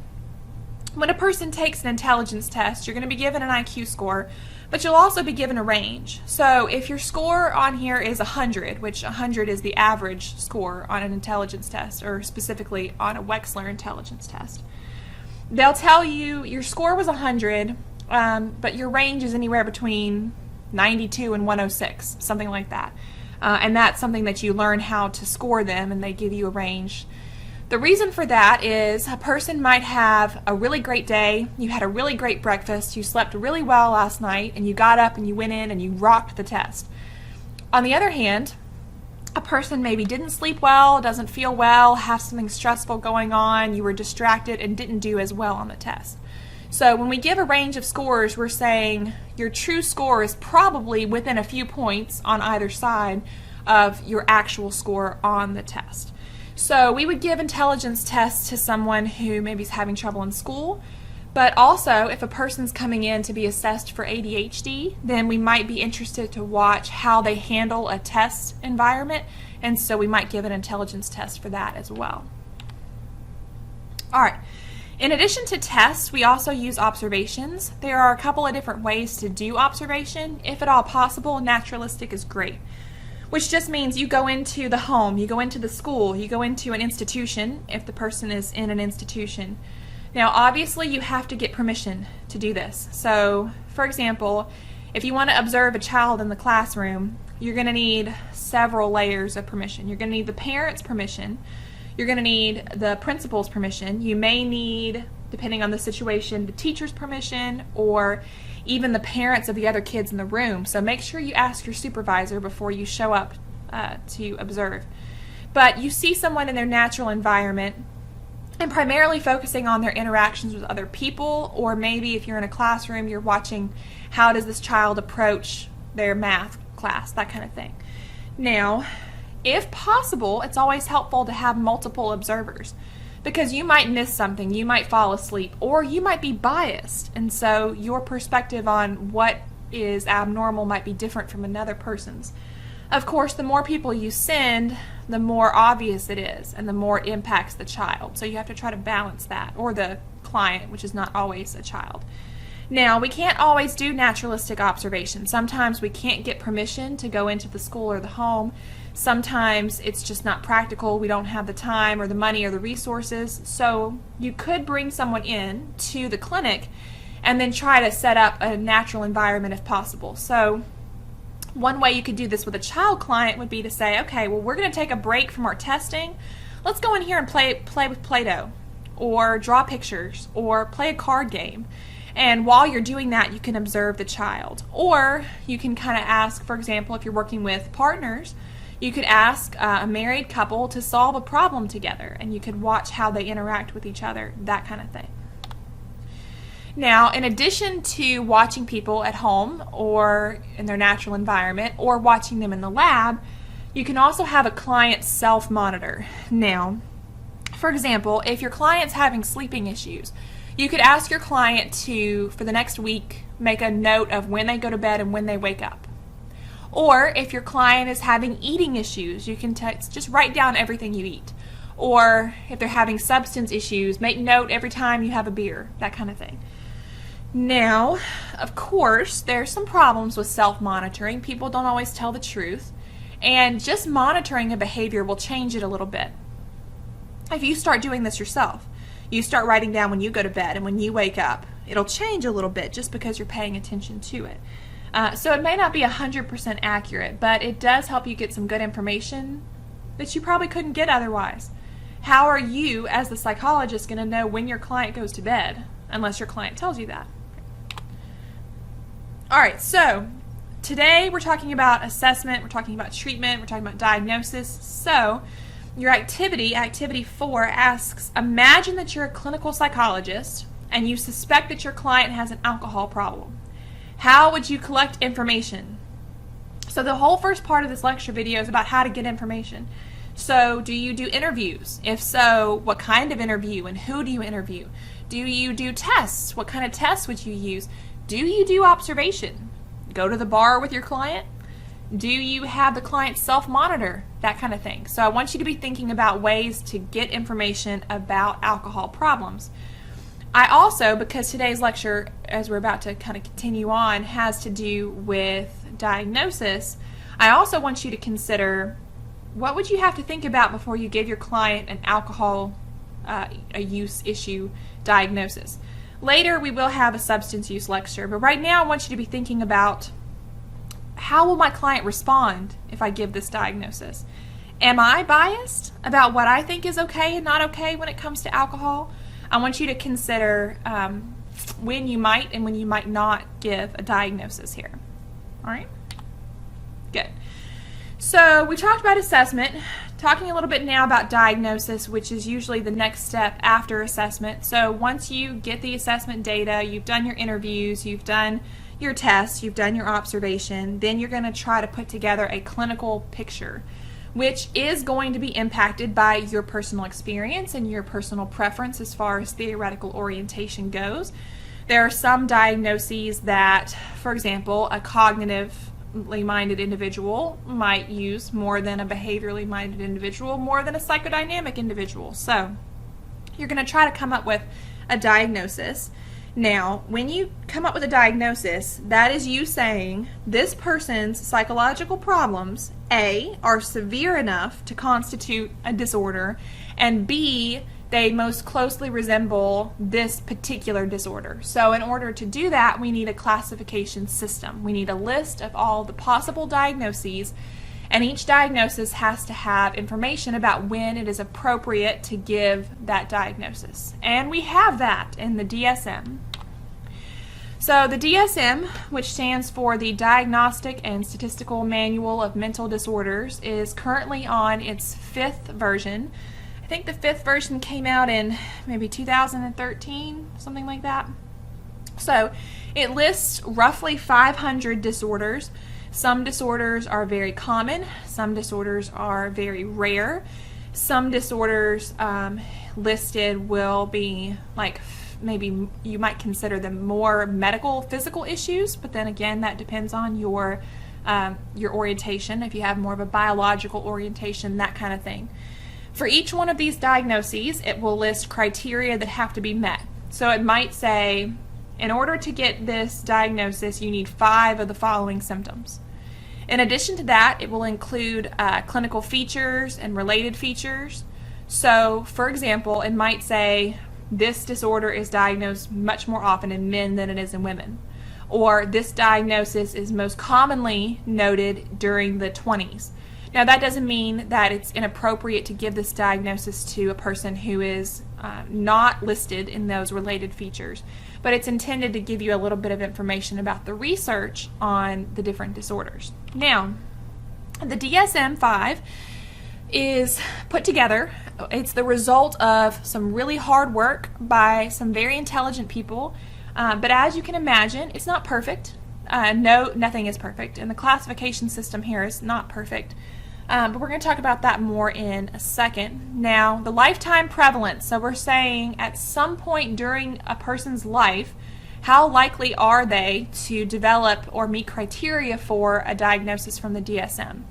when a person takes an intelligence test, you're going to be given an IQ score, but you'll also be given a range. So if your score on here is 100, which 100 is the average score on an intelligence test, or specifically on a Wechsler intelligence test, they'll tell you your score was 100, but your range is anywhere between 92 and 106, something like that. And that's something that you learn how to score them, and they give you a range. The reason for that is a person might have a really great day, you had a really great breakfast, you slept really well last night, and you got up and you went in and you rocked the test. On the other hand, a person maybe didn't sleep well, doesn't feel well, has something stressful going on, you were distracted and didn't do as well on the test. So when we give a range of scores, we're saying your true score is probably within a few points on either side of your actual score on the test. So we would give intelligence tests to someone who maybe is having trouble in school, but also if a person's coming in to be assessed for ADHD, then we might be interested to watch how they handle a test environment, and so we might give an intelligence test for that as well. All right. In addition to tests, we also use observations. There are a couple of different ways to do observation. If at all possible, naturalistic is great, which just means you go into the home, you go into the school, you go into an institution if the person is in an institution. Now, obviously, you have to get permission to do this. So, for example, if you want to observe a child in the classroom, you're going to need several layers of permission. You're going to need the parent's permission. You're going to need the principal's permission. You may need, depending on the situation, the teacher's permission or even the parents of the other kids in the room. So make sure you ask your supervisor before you show up to observe. But you see someone in their natural environment and primarily focusing on their interactions with other people, or maybe if you're in a classroom, you're watching how does this child approach their math class, that kind of thing. Now, if possible, it's always helpful to have multiple observers because you might miss something, you might fall asleep, or you might be biased, and so your perspective on what is abnormal might be different from another person's. Of course, the more people you send, the more obvious it is, and the more it impacts the child. So you have to try to balance that, or the client, which is not always a child. Now, we can't always do naturalistic observation. Sometimes we can't get permission to go into the school or the home. Sometimes it's just not practical. We don't have the time or the money or the resources. So you could bring someone in to the clinic and then try to set up a natural environment if possible. So one way you could do this with a child client would be to say, okay, well, we're going to take a break from our testing. Let's go in here and play with Play-Doh, or draw pictures, or play a card game. And while you're doing that, you can observe the child. Or you can kind of ask, for example, if you're working with partners, you could ask a married couple to solve a problem together, and you could watch how they interact with each other, that kind of thing. Now, in addition to watching people at home or in their natural environment or watching them in the lab, you can also have a client self-monitor. Now, for example, if your client's having sleeping issues, you could ask your client to, for the next week, make a note of when they go to bed and when they wake up. Or if your client is having eating issues, you can just write down everything you eat. Or if they're having substance issues, make note every time you have a beer, that kind of thing. Now, of course, there's some problems with self-monitoring. People don't always tell the truth. And just monitoring a behavior will change it a little bit. If you start doing this yourself, you start writing down when you go to bed and when you wake up, it'll change a little bit just because you're paying attention to it. So it may not be 100% accurate, but it does help you get some good information that you probably couldn't get otherwise. How are you, as the psychologist, going to know when your client goes to bed, unless your client tells you that? All right, so today we're talking about assessment, we're talking about treatment, we're talking about diagnosis. So your activity 4, asks, imagine that you're a clinical psychologist and you suspect that your client has an alcohol problem. How would you collect information? So the whole first part of this lecture video is about how to get information. So do you do interviews? If so, what kind of interview and who do you interview? Do you do tests? What kind of tests would you use? Do you do observation? Go to the bar with your client? Do you have the client self-monitor? That kind of thing. So I want you to be thinking about ways to get information about alcohol problems. I also, because today's lecture, as we're about to kind of continue on, has to do with diagnosis, I also want you to consider what would you have to think about before you give your client an alcohol a use issue diagnosis. Later we will have a substance use lecture, but right now I want you to be thinking about how will my client respond if I give this diagnosis? Am I biased about what I think is okay and not okay when it comes to alcohol? I want you to consider when you might and when you might not give a diagnosis here. All right? Good. So we talked about assessment, talking a little bit now about diagnosis, which is usually the next step after assessment. So once you get the assessment data, you've done your interviews, you've done your tests, you've done your observation, then you're going to try to put together a clinical picture, which is going to be impacted by your personal experience and your personal preference as far as theoretical orientation goes. There are some diagnoses that, for example, a cognitively minded individual might use more than a behaviorally minded individual, more than a psychodynamic individual. So you're going to try to come up with a diagnosis. Now, when you come up with a diagnosis, that is you saying this person's psychological problems, A, are severe enough to constitute a disorder, and B, they most closely resemble this particular disorder. So in order to do that, we need a classification system. We need a list of all the possible diagnoses, and each diagnosis has to have information about when it is appropriate to give that diagnosis. And we have that in the DSM. So the DSM, which stands for the Diagnostic and Statistical Manual of Mental Disorders, is currently on its 5th version. I think the 5th version came out in maybe 2013, something like that. So it lists roughly 500 disorders. Some disorders are very common, some disorders are very rare. Some disorders listed will be like maybe you might consider them more medical, physical issues, but then again that depends on your orientation, if you have more of a biological orientation, that kind of thing. For each one of these diagnoses, it will list criteria that have to be met. So it might say, in order to get this diagnosis, you need 5 of the following symptoms. In addition to that, it will include clinical features and related features. So, for example, it might say this disorder is diagnosed much more often in men than it is in women. Or this diagnosis is most commonly noted during the 20s. Now, that doesn't mean that it's inappropriate to give this diagnosis to a person who is not listed in those related features, but it's intended to give you a little bit of information about the research on the different disorders. Now, the DSM-5 is put together. It's the result of some really hard work by some very intelligent people, but as you can imagine, it's not perfect. No, nothing is perfect, and the classification system here is not perfect. But we're going to talk about that more in a second. Now, the lifetime prevalence. So we're saying at some point during a person's life, how likely are they to develop or meet criteria for a diagnosis from the DSM?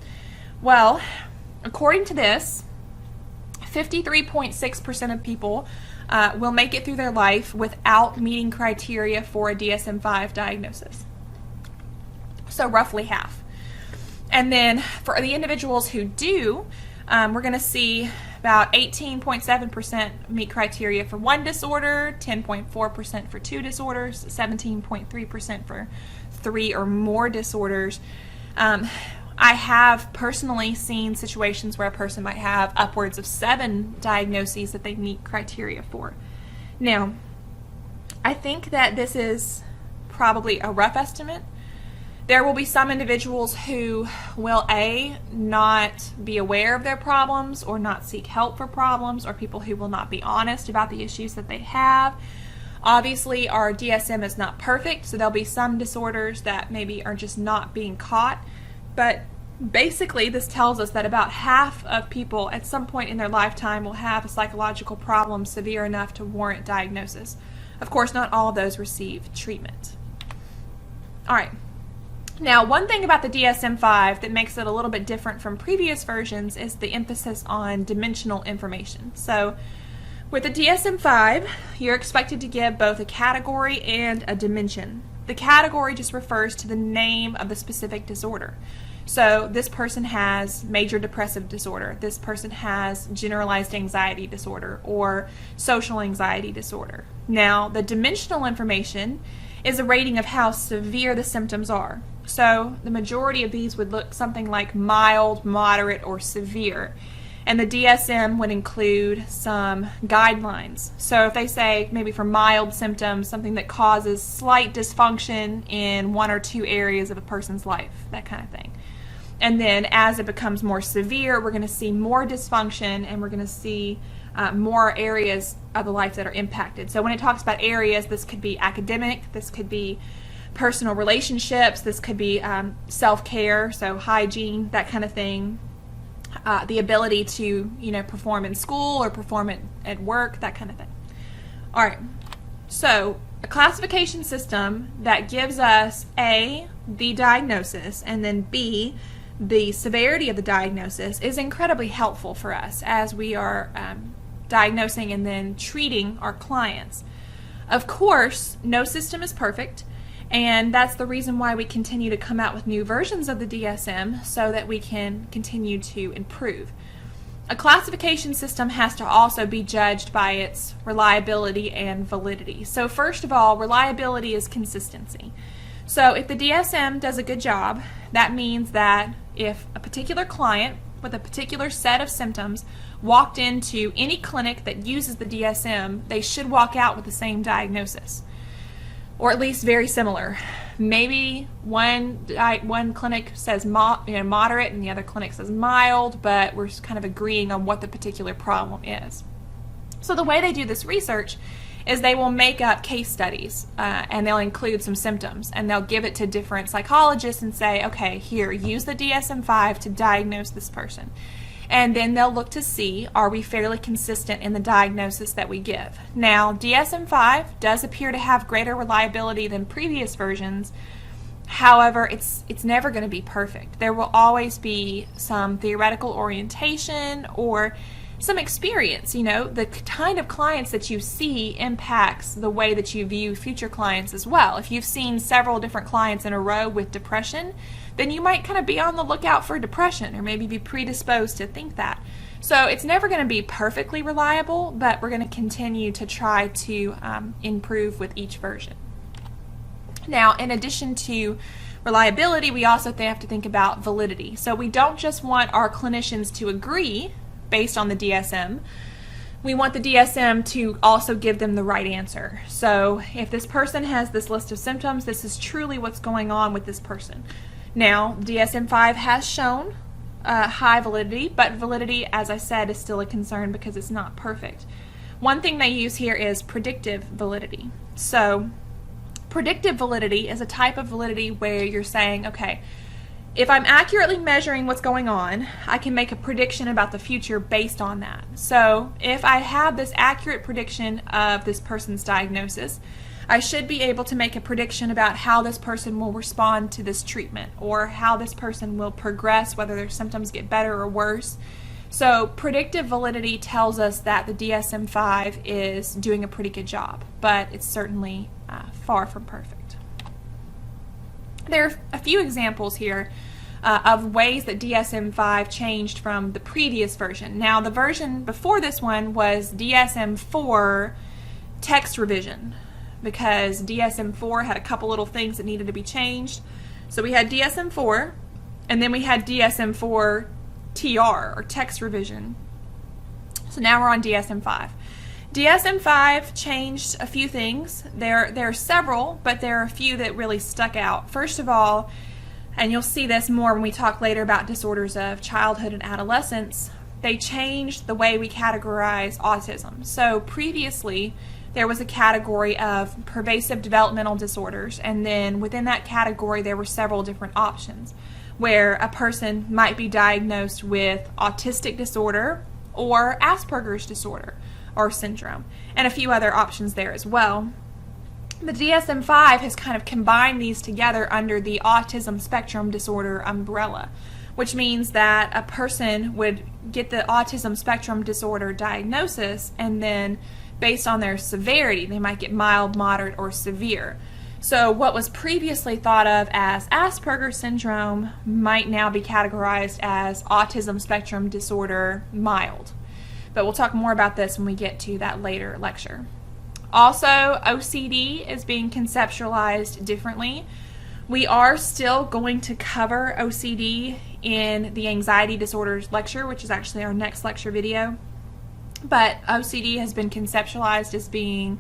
Well, according to this, 53.6% of people will make it through their life without meeting criteria for a DSM-5 diagnosis. So roughly half. And then for the individuals who do, we're going to see about 18.7% meet criteria for one disorder, 10.4% for 2 disorders, 17.3% for 3 or more disorders. I have personally seen situations where a person might have upwards of 7 diagnoses that they meet criteria for. Now, I think that this is probably a rough estimate. There will be some individuals who will A, not be aware of their problems or not seek help for problems, or people who will not be honest about the issues that they have. Obviously, our DSM is not perfect, so there'll be some disorders that maybe are just not being caught. But basically, this tells us that about half of people at some point in their lifetime will have a psychological problem severe enough to warrant diagnosis. Of course, not all of those receive treatment. All right. Now, one thing about the DSM-5 that makes it a little bit different from previous versions is the emphasis on dimensional information. So, with the DSM-5, you're expected to give both a category and a dimension. The category just refers to the name of the specific disorder. So, this person has major depressive disorder, this person has generalized anxiety disorder, or social anxiety disorder. Now, the dimensional information is a rating of how severe the symptoms are. So the majority of these would look something like mild, moderate, or severe. And the DSM would include some guidelines. So if they say maybe for mild symptoms, something that causes slight dysfunction in 1 or 2 areas of a person's life, that kind of thing. And then as it becomes more severe, we're going to see more dysfunction, and we're going to see more areas of the life that are impacted. So when it talks about areas, this could be academic, this could be personal relationships, this could be self-care, so hygiene, that kind of thing. The ability to, perform in school or perform at work, that kind of thing. All right, so a classification system that gives us A, the diagnosis, and then B, the severity of the diagnosis is incredibly helpful for us as we are diagnosing and then treating our clients. Of course, no system is perfect, and that's the reason why we continue to come out with new versions of the DSM so that we can continue to improve. A classification system has to also be judged by its reliability and validity. So first of all, reliability is consistency. So if the DSM does a good job, that means that if a particular client with a particular set of symptoms walked into any clinic that uses the DSM, they should walk out with the same diagnosis, or at least very similar. Maybe one clinic says moderate and the other clinic says mild, but we're kind of agreeing on what the particular problem is. So the way they do this research is they will make up case studies and they'll include some symptoms, and they'll give it to different psychologists and say, okay, here, use the DSM-5 to diagnose this person. And then they'll look to see, are we fairly consistent in the diagnosis that we give? Now, DSM-5 does appear to have greater reliability than previous versions. However, it's never going to be perfect. There will always be some theoretical orientation or some experience. You know, the kind of clients that you see impacts the way that you view future clients as well. If you've seen several different clients in a row with depression, then you might kind of be on the lookout for depression, or maybe be predisposed to think that. So it's never going to be perfectly reliable, but we're going to continue to try to improve with each version. Now, in addition to reliability, we also have to think about validity. So we don't just want our clinicians to agree based on the DSM. We want the DSM to also give them the right answer. So if this person has this list of symptoms, this is truly what's going on with this person. Now, DSM-5 has shown high validity, but validity, as I said, is still a concern because it's not perfect. One thing they use here is predictive validity. So predictive validity is a type of validity where you're saying, okay, if I'm accurately measuring what's going on, I can make a prediction about the future based on that. So if I have this accurate prediction of this person's diagnosis, I should be able to make a prediction about how this person will respond to this treatment, or how this person will progress, whether their symptoms get better or worse. So predictive validity tells us that the DSM-5 is doing a pretty good job, but it's certainly far from perfect. There are a few examples here of ways that DSM-5 changed from the previous version. Now, the version before this one was DSM-4 text revision, because DSM-4 had a couple little things that needed to be changed. So we had DSM-4, and then we had DSM-4 TR, or text revision. So now we're on DSM-5. DSM-5 changed a few things. There are several, but there are a few that really stuck out. First of all, and you'll see this more when we talk later about disorders of childhood and adolescence, they changed the way we categorize autism. So previously, there was a category of pervasive developmental disorders, and then within that category there were several different options where a person might be diagnosed with autistic disorder or Asperger's disorder or syndrome, and a few other options there as well. The DSM-5 has kind of combined these together under the autism spectrum disorder umbrella, which means that a person would get the autism spectrum disorder diagnosis, and then based on their severity, they might get mild, moderate, or severe. So what was previously thought of as Asperger's syndrome might now be categorized as autism spectrum disorder mild. But we'll talk more about this when we get to that later lecture. Also, OCD is being conceptualized differently. We are still going to cover OCD in the anxiety disorders lecture, which is actually our next lecture video. But OCD has been conceptualized as being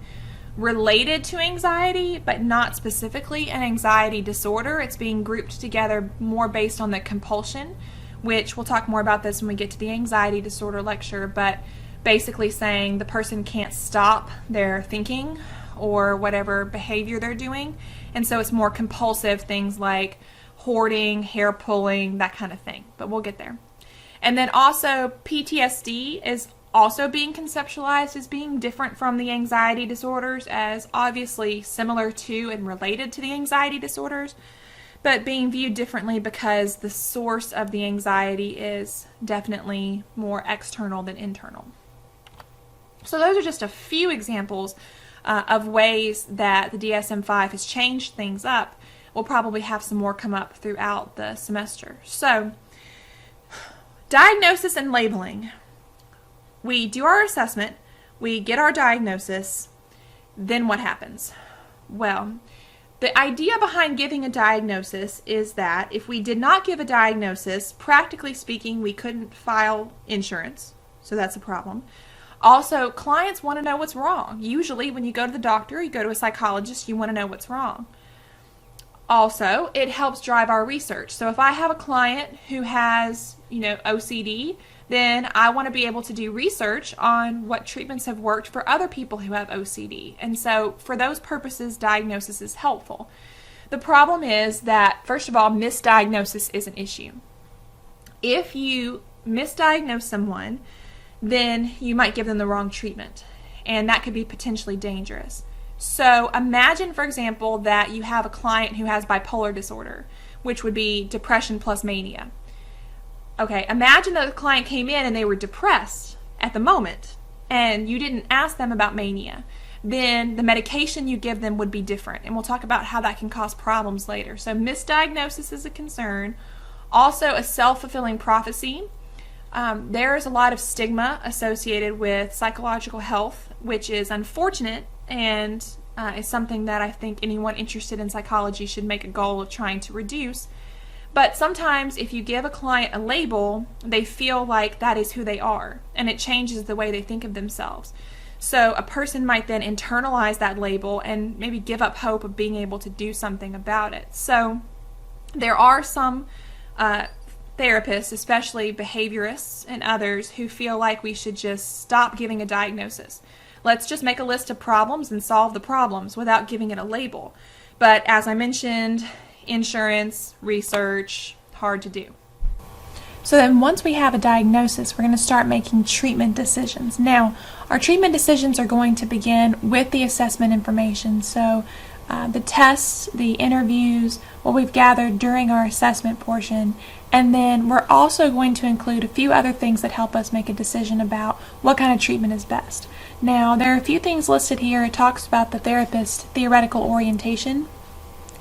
related to anxiety, but not specifically an anxiety disorder. It's being grouped together more based on the compulsion, which we'll talk more about this when we get to the anxiety disorder lecture, but basically saying the person can't stop their thinking or whatever behavior they're doing, and so it's more compulsive, things like hoarding, hair pulling, that kind of thing, but we'll get there. And then also PTSD is also being conceptualized as being different from the anxiety disorders, as obviously similar to and related to the anxiety disorders, but being viewed differently because the source of the anxiety is definitely more external than internal. So those are just a few examples of ways that the DSM-5 has changed things up. We'll probably have some more come up throughout the semester. So, diagnosis and labeling. We do our assessment, we get our diagnosis, then what happens? Well, the idea behind giving a diagnosis is that if we did not give a diagnosis, practically speaking, we couldn't file insurance, so that's a problem. Also, clients want to know what's wrong. Usually, when you go to the doctor, you go to a psychologist, you want to know what's wrong. Also, it helps drive our research. So if I have a client who has, OCD, then I want to be able to do research on what treatments have worked for other people who have OCD. And so for those purposes, diagnosis is helpful. The problem is that, first of all, misdiagnosis is an issue. If you misdiagnose someone, then you might give them the wrong treatment, and that could be potentially dangerous. So imagine, for example, that you have a client who has bipolar disorder, which would be depression plus mania. Okay, imagine that the client came in and they were depressed at the moment, and you didn't ask them about mania. Then the medication you give them would be different, and we'll talk about how that can cause problems later. So misdiagnosis is a concern. Also, a self-fulfilling prophecy. There's a lot of stigma associated with psychological health, which is unfortunate and is something that I think anyone interested in psychology should make a goal of trying to reduce. But sometimes if you give a client a label, they feel like that is who they are, and it changes the way they think of themselves. So a person might then internalize that label and maybe give up hope of being able to do something about it. So there are some therapists, especially behaviorists and others, who feel like we should just stop giving a diagnosis. Let's just make a list of problems and solve the problems without giving it a label. But as I mentioned, insurance, research, hard to do. So then once we have a diagnosis, we're going to start making treatment decisions. Now, our treatment decisions are going to begin with the assessment information. So the tests, the interviews, what we've gathered during our assessment portion, and then we're also going to include a few other things that help us make a decision about what kind of treatment is best. Now, there are a few things listed here. It talks about the therapist's theoretical orientation.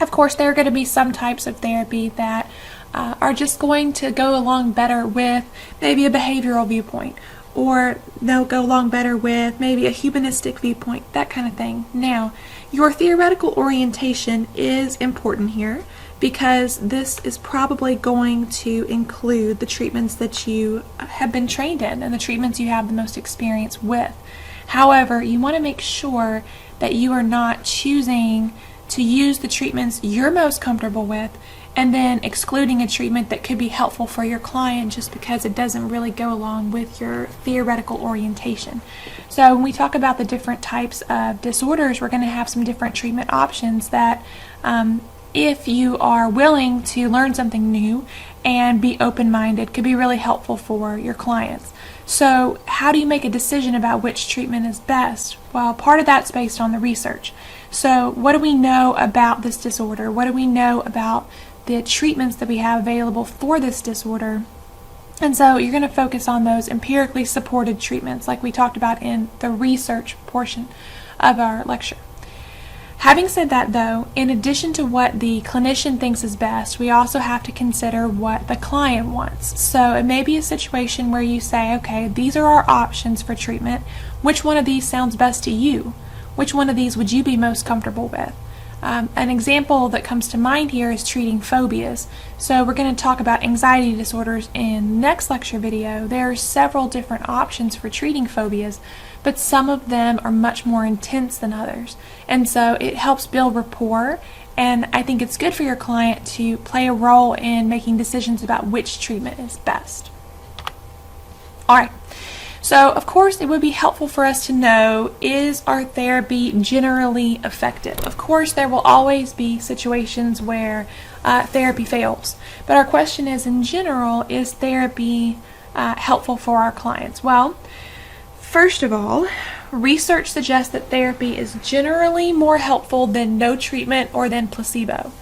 Of course, there are going to be some types of therapy that are just going to go along better with maybe a behavioral viewpoint, or they'll go along better with maybe a humanistic viewpoint, that kind of thing. Now, your theoretical orientation is important here because this is probably going to include the treatments that you have been trained in and the treatments you have the most experience with. However, you want to make sure that you are not choosing to use the treatments you're most comfortable with and then excluding a treatment that could be helpful for your client just because it doesn't really go along with your theoretical orientation. So when we talk about the different types of disorders, we're going to have some different treatment options that if you are willing to learn something new and be open-minded, could be really helpful for your clients. So how do you make a decision about which treatment is best? Well, part of that's based on the research. So what do we know about this disorder? What do we know about the treatments that we have available for this disorder? And so you're going to focus on those empirically supported treatments like we talked about in the research portion of our lecture. Having said that, though, in addition to what the clinician thinks is best, we also have to consider what the client wants. So it may be a situation where you say, okay, these are our options for treatment. Which one of these sounds best to you? Which one of these would you be most comfortable with? An example that comes to mind here is treating phobias. So we're going to talk about anxiety disorders in the next lecture video. There are several different options for treating phobias, but some of them are much more intense than others. And so it helps build rapport, and I think it's good for your client to play a role in making decisions about which treatment is best. Alright, so of course it would be helpful for us to know, is our therapy generally effective? Of course there will always be situations where therapy fails, but our question is, in general, is therapy helpful for our clients? Well, first of all, research suggests that therapy is generally more helpful than no treatment or than placebo.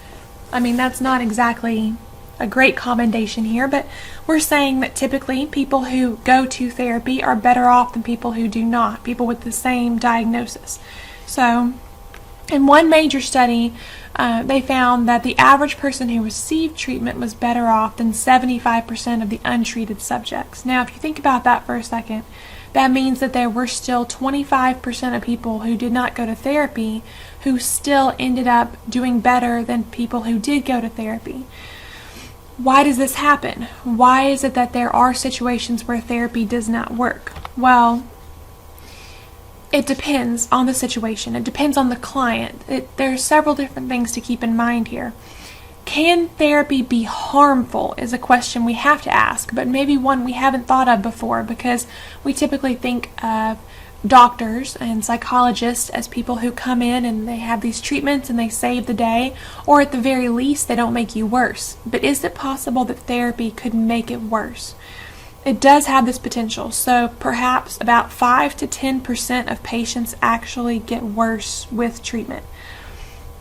I mean, that's not exactly a great commendation here, but we're saying that typically people who go to therapy are better off than people who do not, people with the same diagnosis. So in one major study, they found that the average person who received treatment was better off than 75% of the untreated subjects. Now, if you think about that for a second, that means that there were still 25% of people who did not go to therapy who still ended up doing better than people who did go to therapy. Why does this happen? Why is it that there are situations where therapy does not work? Well, it depends on the situation. It depends on the client. There are several different things to keep in mind here. Can therapy be harmful is a question we have to ask, but maybe one we haven't thought of before, because we typically think of doctors and psychologists as people who come in and they have these treatments and they save the day, or at the very least they don't make you worse. But is it possible that therapy could make it worse? It does have this potential. So perhaps about 5 to 10% of patients actually get worse with treatment.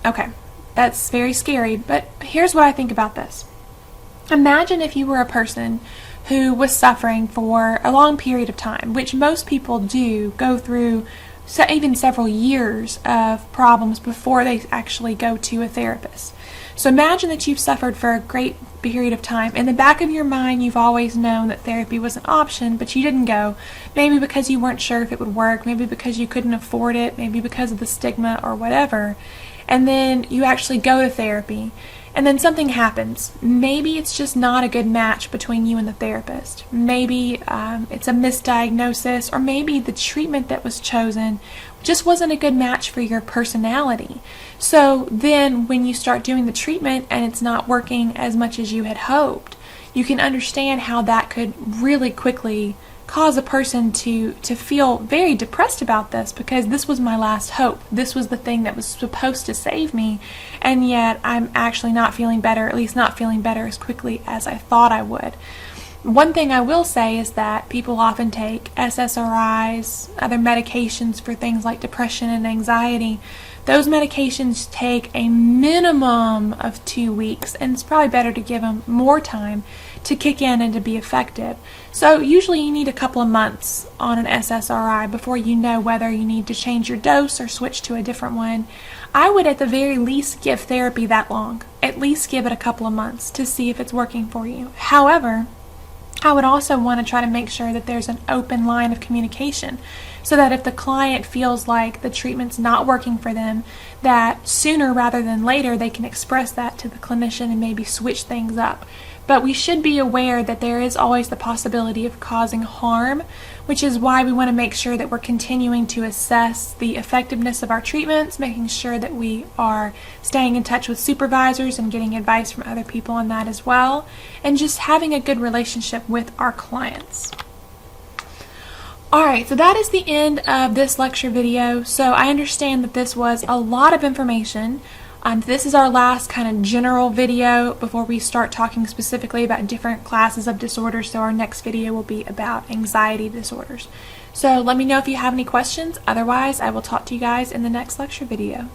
Okay, that's very scary, but here's what I think about this. Imagine if you were a person who was suffering for a long period of time, which most people do go through even several years of problems before they actually go to a therapist. So imagine that you've suffered for a great period of time. In the back of your mind, you've always known that therapy was an option, but you didn't go. Maybe because you weren't sure if it would work, maybe because you couldn't afford it, maybe because of the stigma or whatever. And then you actually go to therapy, and then something happens. Maybe it's just not a good match between you and the therapist. Maybe it's a misdiagnosis, or maybe the treatment that was chosen just wasn't a good match for your personality. So then when you start doing the treatment and it's not working as much as you had hoped, you can understand how that could really quickly cause a person to feel very depressed about this, because this was my last hope. This was the thing that was supposed to save me, and yet I'm actually not feeling better, at least not feeling better as quickly as I thought I would. One thing I will say is that people often take SSRIs, other medications for things like depression and anxiety. Those medications take a minimum of 2 weeks, and it's probably better to give them more time to kick in and to be effective. So usually you need a couple of months on an SSRI before you know whether you need to change your dose or switch to a different one. I would at the very least give therapy that long. At least give it a couple of months to see if it's working for you. However, I would also want to try to make sure that there's an open line of communication, so that if the client feels like the treatment's not working for them, that sooner rather than later they can express that to the clinician and maybe switch things up. But we should be aware that there is always the possibility of causing harm, which is why we want to make sure that we're continuing to assess the effectiveness of our treatments, making sure that we are staying in touch with supervisors and getting advice from other people on that as well, and just having a good relationship with our clients. Alright, so that is the end of this lecture video. So I understand that this was a lot of information. This is our last kind of general video before we start talking specifically about different classes of disorders. So our next video will be about anxiety disorders. So let me know if you have any questions. Otherwise, I will talk to you guys in the next lecture video.